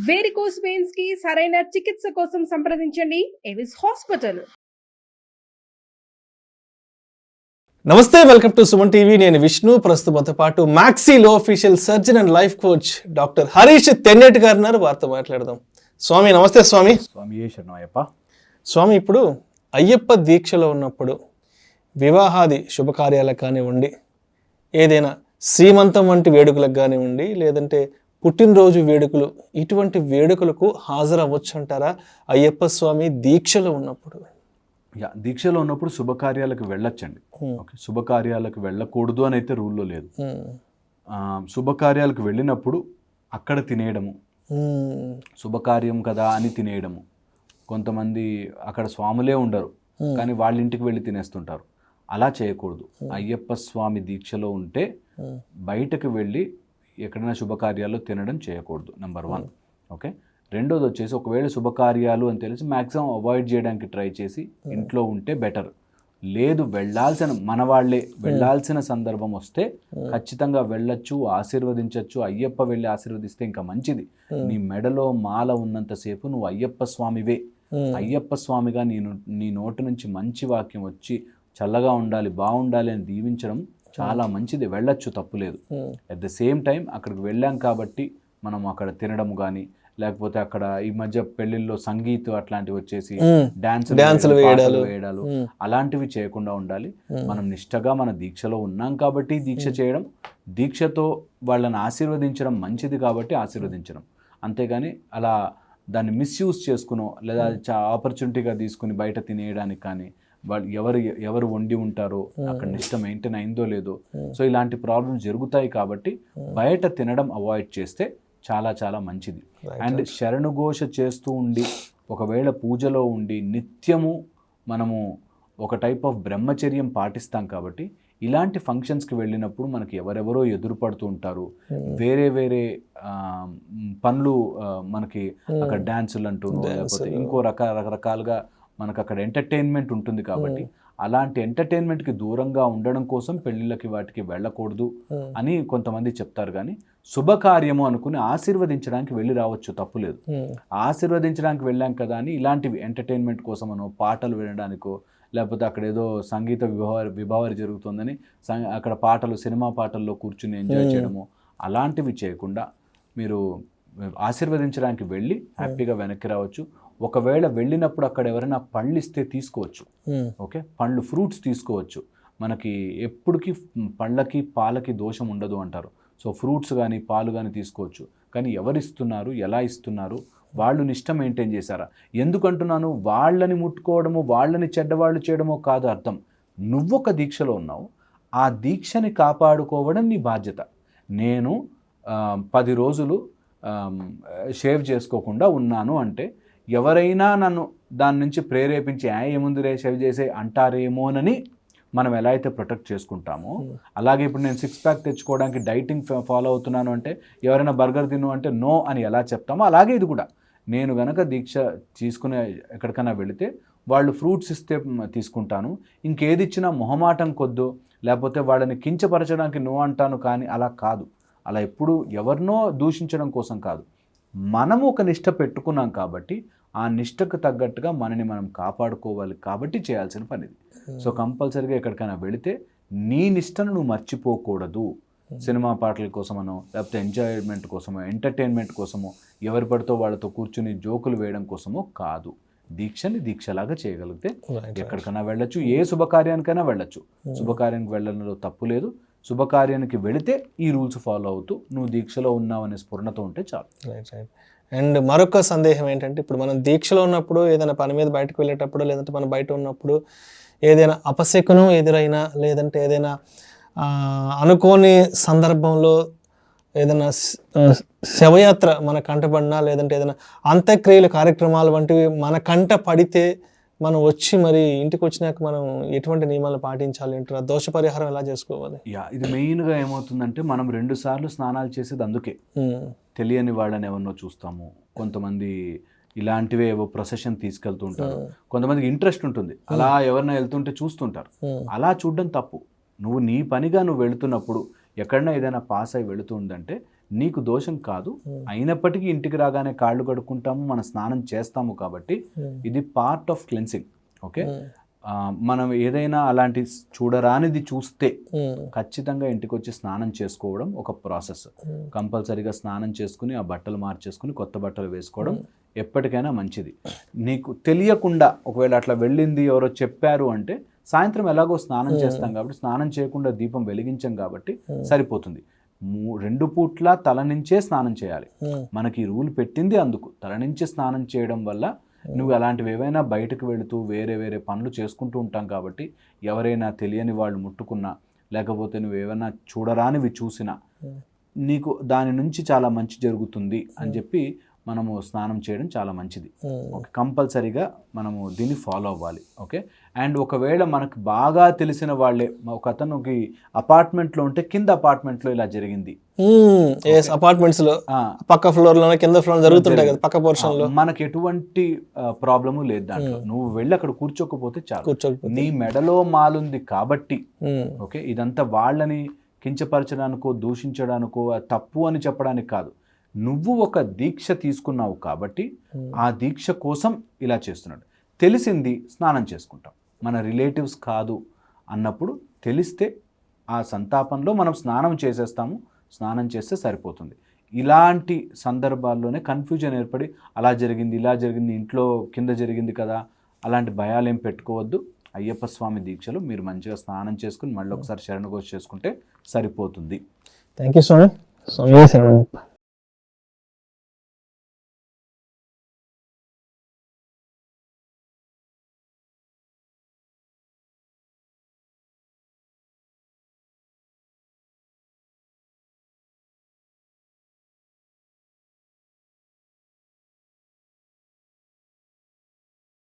Varicose veins కి సరైన చికిత్స కోసం సంప్రదించండి ఎవిస్ హాస్పిటల్. నమస్తే, వెల్కమ్ టు సుమన్ టీవీ. నేను విష్ణు. ప్రస్తుతంతో పాటు మ్యాక్సీలో official surgeon and life coach doctor Harish Tenneti గారు ఉన్నారు. వారితో మాట్లాడదాం. స్వామి నమస్తే. స్వామి స్వామి ఇప్పుడు అయ్యప్ప దీక్షలో ఉన్నప్పుడు వివాహాది శుభకార్యాలకు కానివ్వండి, ఏదైనా శ్రీమంతం వంటి వేడుకలకు కానివ్వండి, లేదంటే పుట్టినరోజు వేడుకలు, ఇటువంటి వేడుకలకు హాజరవ్వచ్చు అంటారా అయ్యప్ప స్వామి దీక్షలో ఉన్నప్పుడు? దీక్షలో ఉన్నప్పుడు శుభకార్యాలకు వెళ్ళొచ్చండి. ఓకే, శుభకార్యాలకు వెళ్ళకూడదు అని అయితే రూల్లో లేదు. శుభకార్యాలకు వెళ్ళినప్పుడు అక్కడ తినేయడము, శుభకార్యం కదా అని తినేయడము. కొంతమంది అక్కడ స్వాములే ఉండరు కానీ వాళ్ళ ఇంటికి వెళ్ళి తినేస్తుంటారు. అలా చేయకూడదు. అయ్యప్ప స్వామి దీక్షలో ఉంటే బయటకు వెళ్ళి ఎక్కడైనా శుభకార్యాల్లో తినడం చేయకూడదు, నెంబర్ 1. ఓకే, రెండోది వచ్చేసి ఒకవేళ శుభకార్యాలు అని తెలిసి మ్యాక్సిమం అవాయిడ్ చేయడానికి ట్రై చేసి ఇంట్లో ఉంటే బెటర్. లేదు మన వాళ్ళే వెళ్ళాల్సిన సందర్భం వస్తే ఖచ్చితంగా వెళ్ళొచ్చు, ఆశీర్వదించవచ్చు. అయ్యప్ప వెళ్ళి ఆశీర్వదిస్తే ఇంకా మంచిది. నీ మెడలో మాల ఉన్నంతసేపు నువ్వు అయ్యప్ప స్వామివే. అయ్యప్ప స్వామిగా నీ నోటి నుంచి మంచి వాక్యం వచ్చి చల్లగా ఉండాలి, బాగుండాలి అని దీవించడం చాలా మంచిది. వెళ్ళొచ్చు, తప్పులేదు. అట్ ద సేమ్ టైం అక్కడికి వెళ్ళాం కాబట్టి మనం అక్కడ తినడం కానీ, లేకపోతే అక్కడ ఈ మధ్య పెళ్లిల్లో సంగీత్ అట్లాంటివి వచ్చేసి డాన్సులు వేయడాలు అలాంటివి చేయకుండా ఉండాలి. మనం నిష్టగా మన దీక్షలో ఉన్నాం కాబట్టి దీక్ష చేయడం, దీక్షతో వాళ్ళని ఆశీర్వదించడం మంచిది కాబట్టి ఆశీర్వదించడం. అంతేగాని అలా దాన్ని మిస్యూజ్ చేసుకునో లేదా ఆపర్చునిటీగా తీసుకుని బయట తినేయడానికి కానీ, వాళ్ళు ఎవరు వండి ఉంటారో అక్కడ నిష్ట మెయింటైన్ అయిందో లేదో, సో ఇలాంటి ప్రాబ్లమ్స్ జరుగుతాయి. కాబట్టి బయట తినడం అవాయిడ్ చేస్తే చాలా చాలా మంచిది. అండ్ శరణుఘోష చేస్తూ ఉండి ఒకవేళ పూజలో ఉండి నిత్యము మనము ఒక టైప్ ఆఫ్ బ్రహ్మచర్యం పాటిస్తాం కాబట్టి ఇలాంటి ఫంక్షన్స్కి వెళ్ళినప్పుడు మనకి ఎవరెవరో ఎదురుపడుతూ ఉంటారు. వేరే వేరే పనులు మనకి అక్కడ డ్యాన్సులు అంటూ లేకపోతే ఇంకో రకరకాలుగా మనకు అక్కడ ఎంటర్టైన్మెంట్ ఉంటుంది. కాబట్టి అలాంటి ఎంటర్టైన్మెంట్కి దూరంగా ఉండడం కోసం పెళ్ళిళ్ళకి వాటికి వెళ్ళకూడదు అని కొంతమంది చెప్తారు. కానీ శుభకార్యము అనుకుని ఆశీర్వదించడానికి వెళ్ళి రావచ్చు, తప్పులేదు. ఆశీర్వదించడానికి వెళ్ళాం కదా అని ఇలాంటివి ఎంటర్టైన్మెంట్ కోసమనో, పాటలు వినడానికో, లేకపోతే అక్కడ ఏదో సంగీత విభావరి జరుగుతుందని అక్కడ పాటలు, సినిమా పాటల్లో కూర్చుని ఎంజాయ్ చేయడము, అలాంటివి చేయకుండా మీరు ఆశీర్వదించడానికి వెళ్ళి హ్యాపీగా వెనక్కి రావచ్చు. ఒకవేళ వెళ్ళినప్పుడు అక్కడ ఎవరైనా పళ్ళు ఇస్తే తీసుకోవచ్చు. ఓకే, పళ్ళు, ఫ్రూట్స్ తీసుకోవచ్చు. మనకి ఎప్పటికీ పళ్ళకి పాలకి దోషం ఉండదు అంటారు. సో ఫ్రూట్స్ కానీ పాలు కానీ తీసుకోవచ్చు. కానీ ఎవరిస్తున్నారు, ఎలా ఇస్తున్నారు, వాళ్ళు నిష్ట మెయింటైన్ చేశారా? ఎందుకంటున్నాను, వాళ్ళని ముట్టుకోవడము, వాళ్ళని చెడ్డవాళ్ళు చేయడమో కాదు అర్థం. నువ్వొక దీక్షలో ఉన్నావు, ఆ దీక్షని కాపాడుకోవడం నీ బాధ్యత. నేను 10 రోజులు షేవ్ చేసుకోకుండా ఉన్నాను అంటే ఎవరైనా నన్ను దాని నుంచి ప్రేరేపించి ఏముంది రే షేవ్ చేసే అంటారేమోనని మనం ఎలా అయితే ప్రొటెక్ట్ చేసుకుంటామో, అలాగే ఇప్పుడు నేను 6 ప్యాక్ తెచ్చుకోవడానికి డైటింగ్ ఫాలో అవుతున్నాను అంటే ఎవరైనా బర్గర్ తిను అంటే నో అని ఎలా చెప్తామో, అలాగే ఇది కూడా. నేను గనక దీక్ష తీసుకునే ఎక్కడికైనా వెళితే వాళ్ళు ఫ్రూట్స్ ఇస్తే తీసుకుంటాను, ఇంకేది ఇచ్చినా మొహమాటం కొద్దు, లేకపోతే వాళ్ళని కించపరచడానికి నో అంటాను. కానీ అలా కాదు. అలా ఎప్పుడు ఎవరినో దూషించడం కోసం కాదు. మనము ఒక నిష్ట పెట్టుకున్నాం కాబట్టి ఆ నిష్టకు తగ్గట్టుగా మనని మనం కాపాడుకోవాలి కాబట్టి చేయాల్సిన పనిది. సో కంపల్సరీగా ఎక్కడికైనా వెళితే నీ నిష్టను నువ్వు మర్చిపోకూడదు. సినిమా పాటల కోసమనో, లేకపోతే ఎంజాయ్మెంట్ కోసమో, ఎంటర్టైన్మెంట్ కోసమో, ఎవరి పడితో వాళ్ళతో కూర్చుని జోకులు వేయడం కోసమో కాదు. దీక్షని దీక్షలాగా చేయగలిగితే ఎక్కడికైనా వెళ్ళొచ్చు, ఏ శుభకార్యానికైనా వెళ్ళొచ్చు. శుభకార్యానికి వెళ్ళడంలో తప్పు లేదు. శుభకార్యానికి వెళితే ఈ రూల్స్ ఫాలో అవుతూ నువ్వు దీక్షలో ఉన్నావు అనే స్ఫురణతో ఉంటే చాలు. అండ్ మరొక సందేహం ఏంటంటే, ఇప్పుడు మనం దీక్షలో ఉన్నప్పుడు ఏదైనా పని మీద బయటకు వెళ్ళేటప్పుడు, లేదంటే మనం బయట ఉన్నప్పుడు ఏదైనా అపశకునం ఎదురైనా, లేదంటే ఏదైనా అనుకోని సందర్భంలో ఏదైనా శవయాత్ర మన కంటపడినా, లేదంటే ఏదైనా అంత్యక్రియల కార్యక్రమాలు వంటివి మన కంట పడితే మనం వచ్చి మరి ఇంటికి వచ్చినాక మనం ఎటువంటి నియమాలు పాటించాలి అంటారు? దోష పరిహారం ఎలా చేసుకోవాలి? ఇది మెయిన్గా ఏమవుతుందంటే, మనం 2 సార్లు స్నానాలు చేసేది అందుకే. తెలియని వాళ్ళని ఎవరినో చూస్తాము, కొంతమంది ఇలాంటివే ఏవో ప్రొసెషన్ తీసుకెళ్తుంటారు, కొంతమందికి ఇంట్రెస్ట్ ఉంటుంది, అలా ఎవరైనా వెళ్తుంటే చూస్తుంటారు. అలా చూడడం తప్పు. నువ్వు నీ పనిగా నువ్వు వెళుతున్నప్పుడు ఎక్కడైనా ఏదైనా పాస్ అయి వెళుతుందంటే నీకు దోషం కాదు, అయినప్పటికీ ఇంటికి రాగానే కాళ్ళు కడుక్కుంటాము, మనం స్నానం చేస్తాము కాబట్టి ఇది పార్ట్ ఆఫ్ క్లెన్సింగ్. ఓకే, మనం ఏదైనా అలాంటి చూడరానిది చూస్తే ఖచ్చితంగా ఇంటికి వచ్చి స్నానం చేసుకోవడం ఒక ప్రాసెస్. కంపల్సరీగా స్నానం చేసుకుని ఆ బట్టలు మార్చేసుకుని కొత్త బట్టలు వేసుకోవడం ఎప్పటికైనా మంచిది. నీకు తెలియకుండా ఒకవేళ అట్లా వెళ్ళింది ఎవరో చెప్పారు అంటే సాయంత్రం ఎలాగో స్నానం చేస్తాం కాబట్టి, స్నానం చేయకుండా దీపం వెలిగించాం కాబట్టి సరిపోతుంది. 2 పూట్ల తల నుంచే స్నానం చేయాలి. మనకి ఈ రూల్ పెట్టింది అందుకు. తల నుంచి స్నానం చేయడం వల్ల నువ్వు అలాంటివి ఏవైనా బయటకు వెళుతూ వేరే వేరే పనులు చేసుకుంటూ ఉంటాం కాబట్టి ఎవరైనా తెలియని వాళ్ళు ముట్టుకున్నా, లేకపోతే నువ్వు ఏమైనా చూడరానివి చూసినా నీకు దాని నుంచి చాలా మంచి జరుగుతుంది అని చెప్పి మనము స్నానం చేయడం చాలా మంచిది. ఓకే, కంపల్సరీగా మనము దీన్ని ఫాలో అవ్వాలి. ఓకే, అండ్ ఒకవేళ మనకు బాగా తెలిసిన వాళ్ళే, ఒక అతనుకి అపార్ట్మెంట్లో ఉంటే కింద అపార్ట్మెంట్లో ఇలా జరిగింది, అపార్ట్మెంట్స్ లో పక్క ఫ్లోర్ లో కింద ఫ్లోర్ జరుగుతుంటాయి కదా, పక్క పోర్షన్ లో మనకి ఎటువంటి ప్రాబ్లము లేదు దాంట్లో. నువ్వు వెళ్ళి అక్కడ కూర్చోకపోతే చాలు. నీ మెడలో మాలుంది కాబట్టి, ఓకే, ఇదంతా వాళ్ళని కించపరచడానికో దూషించడానికో తప్పు అని చెప్పడానికి కాదు. నువ్వు ఒక దీక్ష తీసుకున్నావు కాబట్టి ఆ దీక్ష కోసం ఇలా చేస్తున్నాడు. తెలిసింది స్నానం చేసుకుంటాం, మన రిలేటివ్స్ కాదు అన్నప్పుడు తెలిస్తే ఆ సంతాపంలో మనం స్నానం చేసేస్తాము, స్నానం చేస్తే సరిపోతుంది. ఇలాంటి సందర్భాల్లోనే కన్ఫ్యూజన్ ఏర్పడి అలా జరిగింది ఇలా జరిగింది ఇంట్లో కింద జరిగింది కదా అలాంటి భయాలు ఏం పెట్టుకోవద్దు. అయ్యప్ప స్వామి దీక్షలో మీరు మంచిగా స్నానం చేసుకుని మళ్ళీ ఒకసారి శరణఘోష చేసుకుంటే సరిపోతుంది. Thank you Swamy.